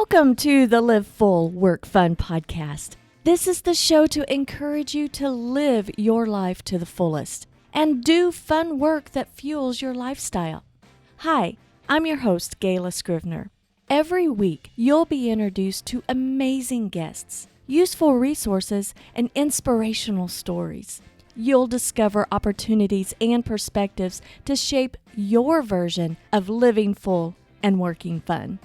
Welcome to the Live Full, Work Fun podcast. This is the show to encourage you to live your life to the fullest and do fun work that fuels your lifestyle. Hi, I'm your host, Gayla Scrivener. Every week, you'll be introduced to amazing guests, useful resources, and inspirational stories. You'll discover opportunities and perspectives to shape your version of living full and working fun.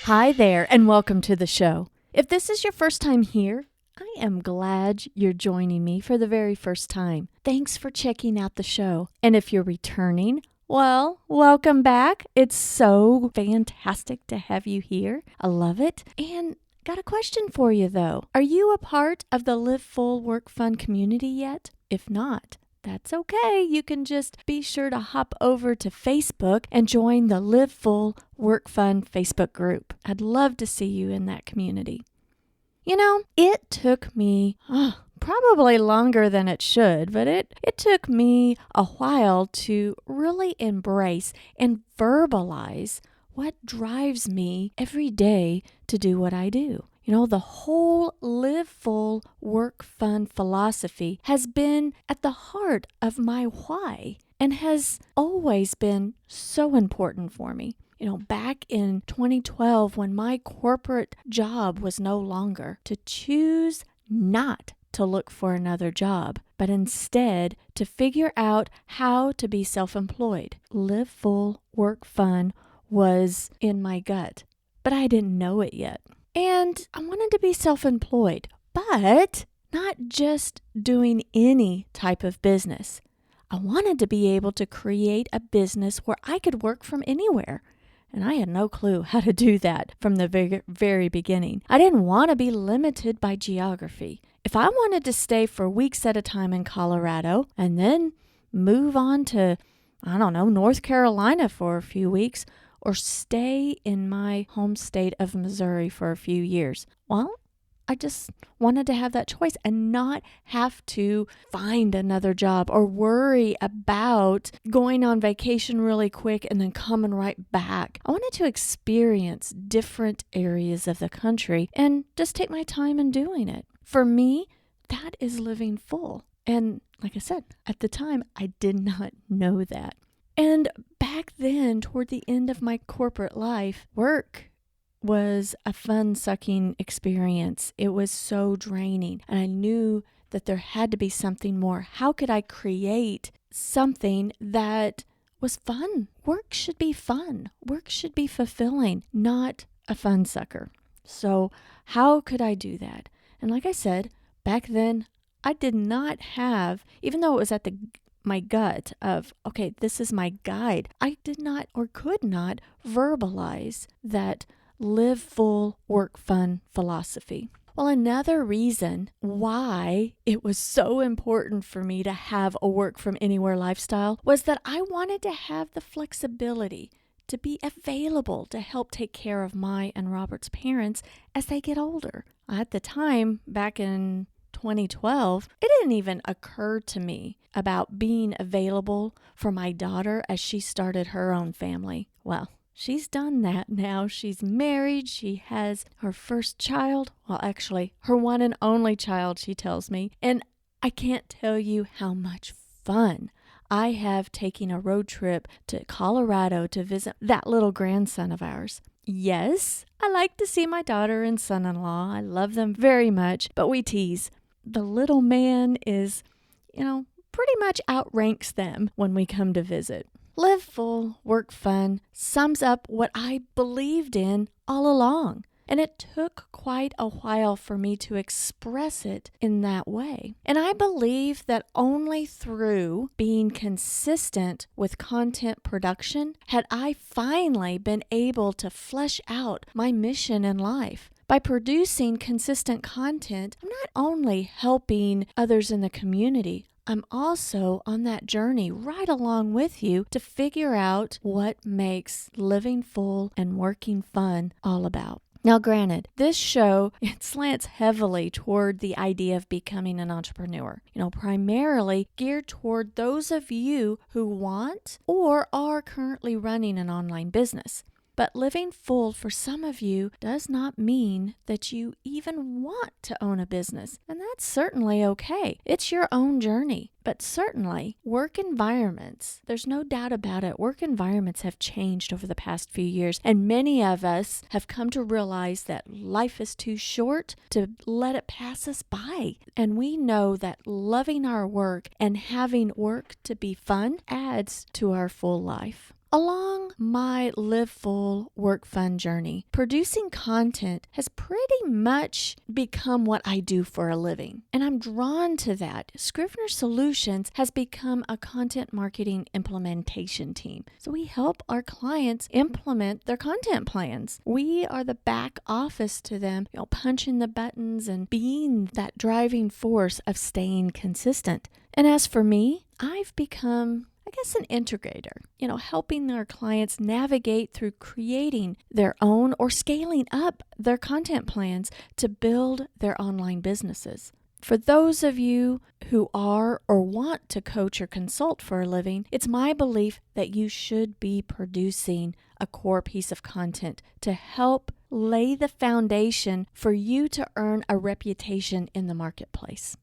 Hi there, and welcome to the show. If this is your first time here, I am glad you're joining me for the very first time. Thanks for checking out the show. And if you're returning, well, welcome back. It's so fantastic to have you here. I love it. And got a question for you, though. Are you a part of the Live Full Work Fun community yet? If not, that's okay. You can just be sure to hop over to Facebook and join the Live Full Work Fun Facebook group. I'd love to see you in that community. You know, it took me probably longer than it should, but it took me a while to really embrace and verbalize what drives me every day to do what I do. You know, the whole Live Full, Work Fun philosophy has been at the heart of my why and has always been so important for me. You know, back in 2012, when my corporate job was no longer, to choose not to look for another job, but instead to figure out how to be self-employed. Live Full, Work Fun was in my gut, but I didn't know it yet. And I wanted to be self-employed, but not just doing any type of business. I wanted to be able to create a business where I could work from anywhere. And I had no clue how to do that from the very beginning. I didn't want to be limited by geography. If I wanted to stay for weeks at a time in Colorado and then move on to, North Carolina for a few weeks, or stay in my home state of Missouri for a few years, well, I just wanted to have that choice and not have to find another job or worry about going on vacation really quick and then coming right back. I wanted to experience different areas of the country and just take my time in doing it. For me, that is living full. And like I said, at the time, I did not know that. And back then, toward the end of my corporate life, work was a fun-sucking experience. It was so draining, and I knew that there had to be something more. How could I create something that was fun? Work should be fun. Work should be fulfilling, not a fun sucker. So how could I do that? And like I said, back then, I did not have, even though it was at my gut of, okay, this is my guide, I did not or could not verbalize that Live Full, Work Fun philosophy. Well, another reason why it was so important for me to have a work from anywhere lifestyle was that I wanted to have the flexibility to be available to help take care of my and Robert's parents as they get older. At the time, back in 2012, it didn't even occur to me about being available for my daughter as she started her own family. Well, she's done that now. She's married. She has her first child. Well, actually, her one and only child, she tells me. And I can't tell you how much fun I have taking a road trip to Colorado to visit that little grandson of ours. Yes, I like to see my daughter and son-in-law. I love them very much, but we tease. The little man is, pretty much outranks them when we come to visit. Live Full, Work Fun sums up what I believed in all along. And it took quite a while for me to express it in that way. And I believe that only through being consistent with content production had I finally been able to flesh out my mission in life. By producing consistent content, I'm not only helping others in the community, I'm also on that journey right along with you to figure out what makes living full and working fun all about. Now, granted, this show, it slants heavily toward the idea of becoming an entrepreneur, primarily geared toward those of you who want or are currently running an online business. But living full for some of you does not mean that you even want to own a business. And that's certainly okay. It's your own journey. But certainly, work environments, there's no doubt about it, work environments have changed over the past few years. And many of us have come to realize that life is too short to let it pass us by. And we know that loving our work and having work to be fun adds to our full life. Along my live full, work fun journey, producing content has pretty much become what I do for a living. And I'm drawn to that. Scrivener Solutions has become a content marketing implementation team. So we help our clients implement their content plans. We are the back office to them, punching the buttons and being that driving force of staying consistent. And as for me, I've become an integrator, helping our clients navigate through creating their own or scaling up their content plans to build their online businesses. For those of you who are or want to coach or consult for a living, it's my belief that you should be producing a core piece of content to help lay the foundation for you to earn a reputation in the marketplace.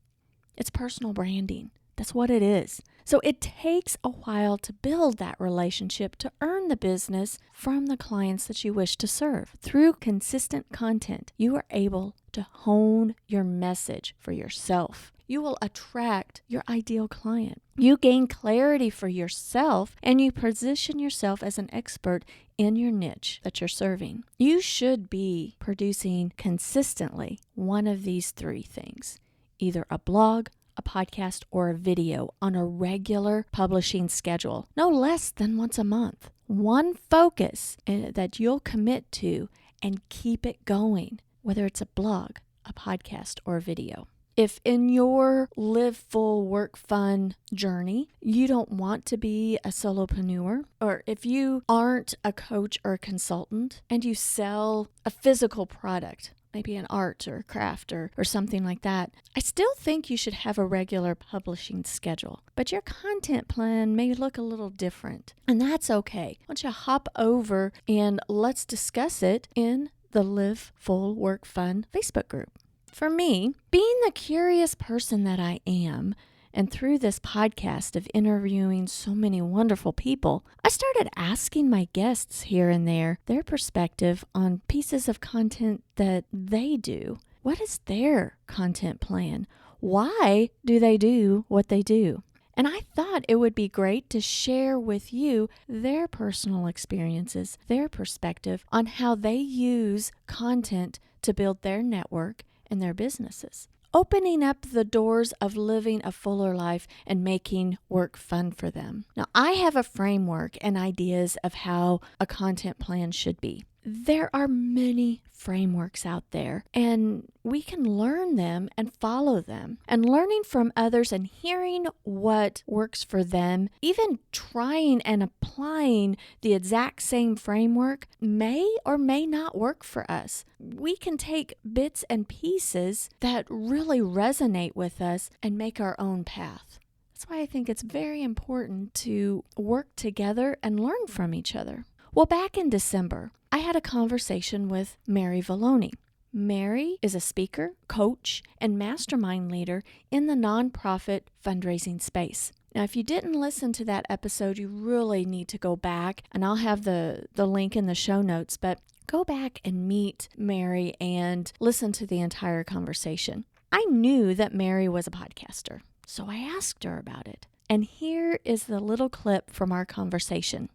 It's personal branding. That's what it is. So it takes a while to build that relationship to earn the business from the clients that you wish to serve. Through consistent content, you are able to hone your message for yourself. You will attract your ideal client. You gain clarity for yourself, and you position yourself as an expert in your niche that you're serving. You should be producing consistently one of these three things: either a blog, a podcast, or a video on a regular publishing schedule, no less than once a month. One focus that you'll commit to and keep it going, whether it's a blog, a podcast, or a video. If in your live full, work fun journey, you don't want to be a solopreneur, or if you aren't a coach or a consultant and you sell a physical product, maybe an art or a craft or something like that, I still think you should have a regular publishing schedule. But your content plan may look a little different, and that's okay. Why don't you hop over and let's discuss it in the Live Full Work Fun Facebook group. For me, being the curious person that I am, and through this podcast of interviewing so many wonderful people, I started asking my guests here and there their perspective on pieces of content that they do. What is their content plan? Why do they do what they do? And I thought it would be great to share with you their personal experiences, their perspective on how they use content to build their network and their businesses, opening up the doors of living a fuller life and making work fun for them. Now, I have a framework and ideas of how a content plan should be. There are many frameworks out there, and we can learn them and follow them. And learning from others and hearing what works for them, even trying and applying the exact same framework, may or may not work for us. We can take bits and pieces that really resonate with us and make our own path. That's why I think it's very important to work together and learn from each other. Well, back in December, I had a conversation with Mary Valloni. Mary is a speaker, coach, and mastermind leader in the nonprofit fundraising space. Now, if you didn't listen to that episode, you really need to go back, and I'll have the link in the show notes, but go back and meet Mary and listen to the entire conversation. I knew that Mary was a podcaster, so I asked her about it. And here is the little clip from our conversation.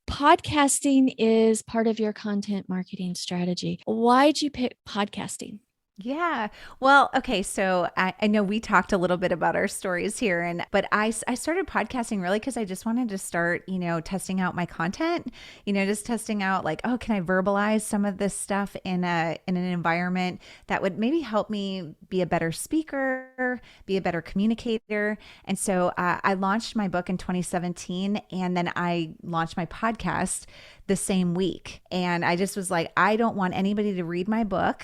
Podcasting is part of your content marketing strategy. Why'd you pick podcasting? Yeah. Well, okay. So I know we talked a little bit about our stories here, but I started podcasting really because I just wanted to start, testing out my content, just testing out like, oh, can I verbalize some of this stuff in an environment that would maybe help me be a better speaker, be a better communicator. And so I launched my book in 2017, and then I launched my podcast the same week. And I just was like, I don't want anybody to read my book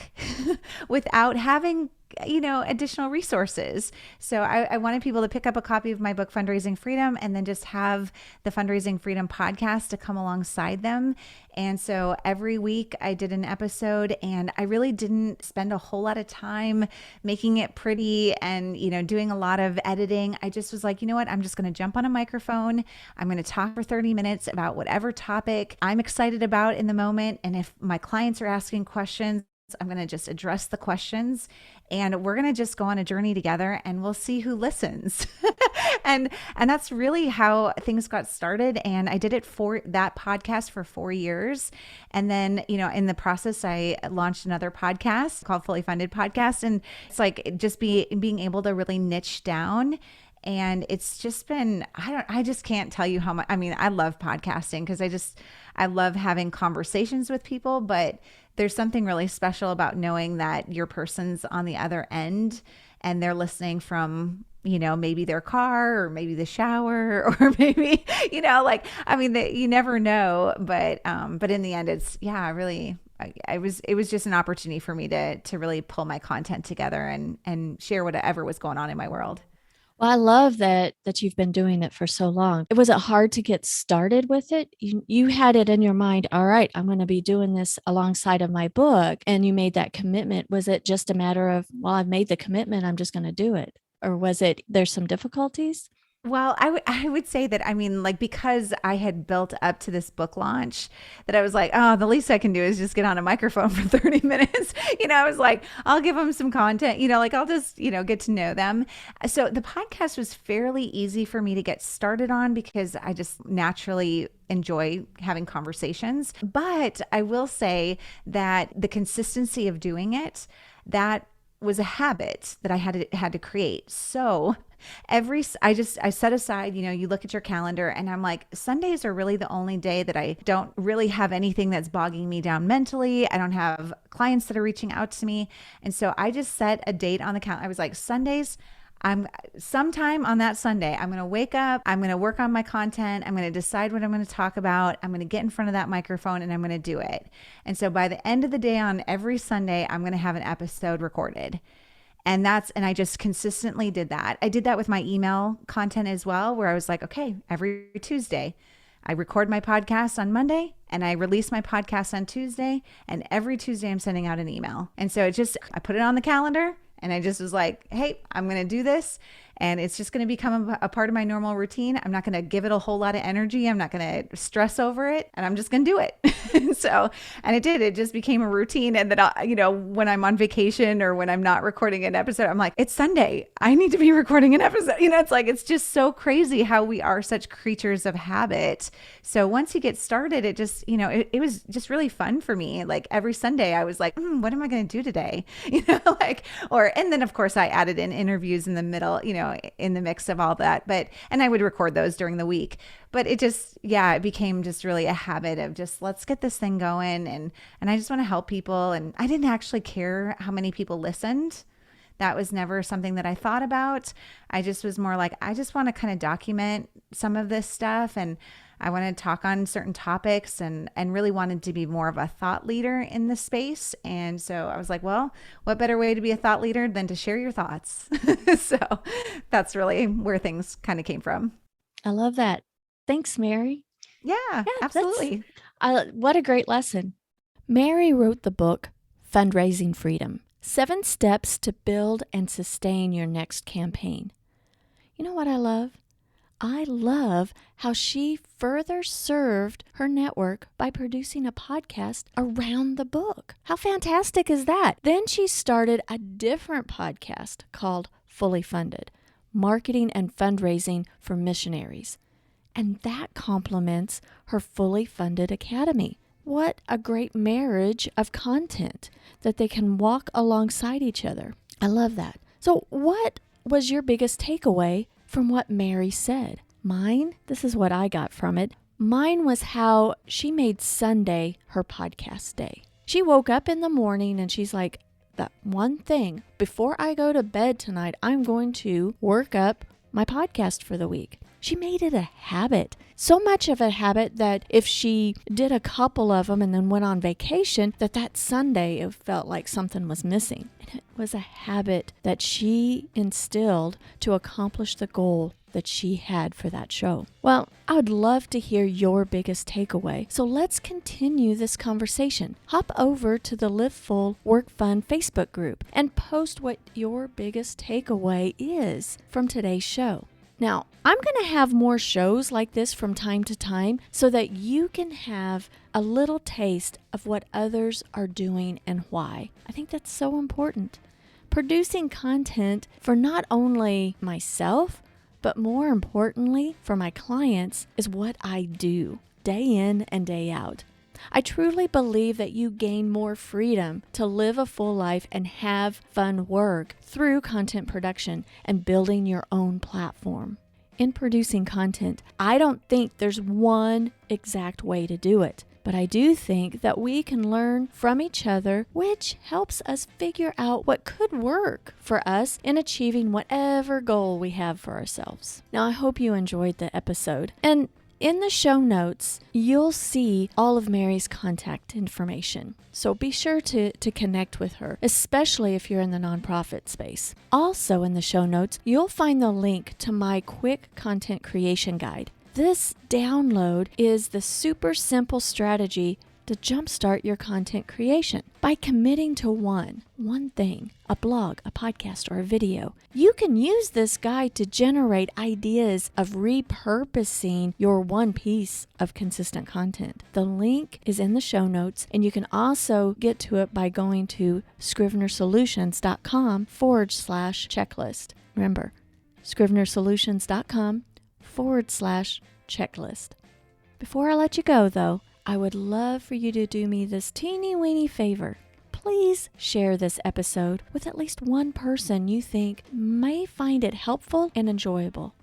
without having additional resources. So I wanted people to pick up a copy of my book, Fundraising Freedom, and then just have the Fundraising Freedom podcast to come alongside them. And so every week I did an episode, and I really didn't spend a whole lot of time making it pretty and, doing a lot of editing. I just was like, you know what? I'm just going to jump on a microphone. I'm going to talk for 30 minutes about whatever topic I'm excited about in the moment. And if my clients are asking questions, I'm going to just address the questions, and we're going to just go on a journey together, and we'll see who listens. and that's really how things got started. And I did it for that podcast for 4 years. And then, in the process, I launched another podcast called Fully Funded Podcast. And it's like just being able to really niche down. And it's just been, I just can't tell you how much, I love podcasting because I love having conversations with people, but there's something really special about knowing that your person's on the other end and they're listening from, maybe their car or maybe the shower or maybe, you never know, but in the end it's, really, it was just an opportunity for me to really pull my content together and share whatever was going on in my world. Well, I love that you've been doing it for so long. Was it hard to get started with it? You had it in your mind, all right, I'm going to be doing this alongside of my book, and you made that commitment. Was it just a matter of, well, I've made the commitment, I'm just going to do it? Or was it, there's some difficulties? Well, I would say that, because I had built up to this book launch that I was like, oh, the least I can do is just get on a microphone for 30 minutes. I was like, I'll give them some content, I'll just, get to know them. So the podcast was fairly easy for me to get started on because I just naturally enjoy having conversations. But I will say that the consistency of doing it, that was a habit that I had to create. So I set aside, you look at your calendar and I'm like, Sundays are really the only day that I don't really have anything that's bogging me down mentally. I don't have clients that are reaching out to me. And so I just set a date on the calendar. I was like, Sundays, sometime on that Sunday, I'm going to wake up, I'm going to work on my content, I'm going to decide what I'm going to talk about, I'm going to get in front of that microphone and I'm going to do it. And so by the end of the day on every Sunday, I'm going to have an episode recorded. And I just consistently did that. I did that with my email content as well, where I was like, okay, every Tuesday, I record my podcast on Monday and I release my podcast on Tuesday. And every Tuesday I'm sending out an email. And so I put it on the calendar and I just was like, hey, I'm going to do this. And it's just going to become a part of my normal routine. I'm not going to give it a whole lot of energy. I'm not going to stress over it. And I'm just going to do it. And it did. It just became a routine. And then, when I'm on vacation or when I'm not recording an episode, I'm like, it's Sunday. I need to be recording an episode. It's just so crazy how we are such creatures of habit. So once you get started, it just, it was just really fun for me. Like every Sunday I was like, what am I going to do today? And then of course I added in interviews in the middle, in the mix of all that, and I would record those during the week, but it just, it became just really a habit of just, let's get this thing going. And I just want to help people. And I didn't actually care how many people listened. That was never something that I thought about. I just was more like, I just want to kind of document some of this stuff. And I wanted to talk on certain topics and really wanted to be more of a thought leader in the space. And so I was like, well, what better way to be a thought leader than to share your thoughts? So that's really where things kind of came from. I love that. Thanks, Mary. Yeah, absolutely. What a great lesson. Mary wrote the book, Fundraising Freedom: 7 Steps to Build and Sustain Your Next Campaign. You know what I love? I love how she further served her network by producing a podcast around the book. How fantastic is that? Then she started a different podcast called Fully Funded: Marketing and Fundraising for Missionaries. And that complements her Fully Funded Academy. What a great marriage of content that they can walk alongside each other. I love that. So what was your biggest takeaway from what Mary said? Mine, this is what I got from it. Mine was how she made Sunday her podcast day. She woke up in the morning and she's like, that one thing, before I go to bed tonight, I'm going to work up my podcast for the week. She made it a habit. So much of a habit that if she did a couple of them and then went on vacation, that Sunday it felt like something was missing. And it was a habit that she instilled to accomplish the goal that she had for that show. Well, I would love to hear your biggest takeaway. So let's continue this conversation. Hop over to the Live Full Work Fun Facebook group and post what your biggest takeaway is from today's show. Now, I'm going to have more shows like this from time to time so that you can have a little taste of what others are doing and why. I think that's so important. Producing content for not only myself, but more importantly, for my clients is what I do day in and day out. I truly believe that you gain more freedom to live a full life and have fun work through content production and building your own platform. In producing content, I don't think there's one exact way to do it, but I do think that we can learn from each other, which helps us figure out what could work for us in achieving whatever goal we have for ourselves. Now, I hope you enjoyed the episode. And in the show notes, you'll see all of Mary's contact information. So be sure to connect with her, especially if you're in the nonprofit space. Also in the show notes, you'll find the link to my quick content creation guide. This download is the super simple strategy to jumpstart your content creation. By committing to one thing, a blog, a podcast, or a video, you can use this guide to generate ideas of repurposing your one piece of consistent content. The link is in the show notes, and you can also get to it by going to scrivenersolutions.com/checklist. Remember, scrivenersolutions.com/checklist. Before I let you go, though, I would love for you to do me this teeny-weeny favor. Please share this episode with at least one person you think may find it helpful and enjoyable.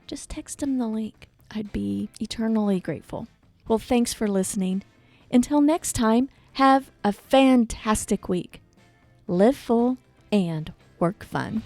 Just text them the link. I'd be eternally grateful. Well, thanks for listening. Until next time, have a fantastic week. Live full and work fun.